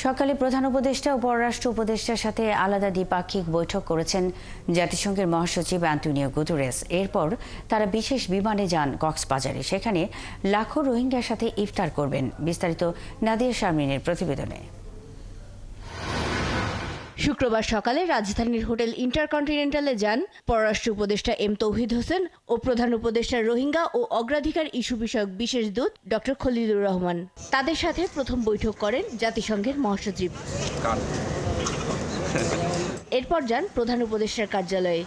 সকালে প্রধান উপদেষ্টা ও পররাষ্ট্র উপদেষ্টার সাথে আলাদা দ্বিপাক্ষিক বৈঠক করেছেন জাতিসংঘের মহাসচিব অ্যান্তোনিও গুতেরেস। এরপর তারা বিশেষ বিমানে যান কক্সবাজারে। সেখানে লাখো রোহিঙ্গার সাথে ইফতার করবেন। বিস্তারিত নাদিয়া শারমিনের প্রতিবেদনে। শুক্রবার সকালে রাজধানীর হোটেল ইন্টারকন্টিনেন্টালে যান পররাষ্ট্র উপদেষ্টা এম তৌহিদ হোসেন ও প্রধান উপদেষ্টা রোহিঙ্গা ও অগ্রাধিকার ইস্যু বিষয়ক বিশেষ দূত ডক্টর খলিলুর রহমান। তাদের সাথে প্রথম বৈঠক করেন জাতিসংঘের মহাসচিব। এরপর যান প্রধান উপদেষ্টার কার্যালয়ে।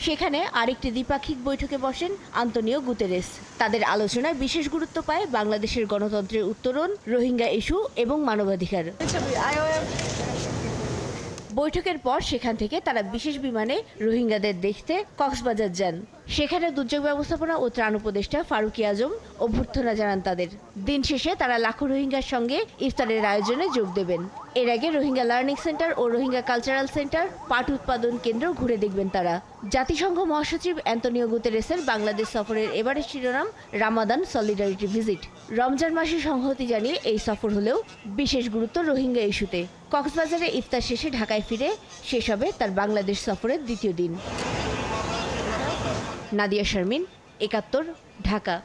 সেখানে আরেকটি দ্বিপাক্ষিক বৈঠকে বসেন আন্তোনিও গুতেরেস। তাদের আলোচনায় বিশেষ গুরুত্ব পায় বাংলাদেশের গণতন্ত্রের উত্তরণ, রোহিঙ্গা ইস্যু এবং মানবাধিকার। বৈঠকের পর সেখান থেকে তারা বিশেষ বিমানে রোহিঙ্গাদের দেখতে কক্সবাজার যান। সেখানে দুর্যোগ ব্যবস্থাপনা ও ত্রাণ উপদেষ্টা ফারুকী আজম অভ্যর্থনা জানান তাদের। দিন শেষে তারা লাখো রোহিঙ্গার সঙ্গে ইফতারের আয়োজনে যোগ দেবেন। এর আগে রোহিঙ্গা লার্নিং সেন্টার ও রোহিঙ্গা কালচারাল সেন্টার, পাট উৎপাদন কেন্দ্র ঘুরে দেখবেন তারা। জাতিসংঘ মহাসচিব অ্যান্তোনিও গুতেরেসের বাংলাদেশ সফরের এবারের শিরোনাম রামাদান সলিডারিটি ভিজিট। রমজান মাসে সংহতি জানিয়ে এই সফর হলেও বিশেষ গুরুত্ব রোহিঙ্গা ইস্যুতে। কক্সবাজারে ইফতার শেষে ঢাকায় ফিরে শেষ হবে তার বাংলাদেশ সফরের দ্বিতীয় দিন। নাদিয়া শারমিন, ৭১, ঢাকা।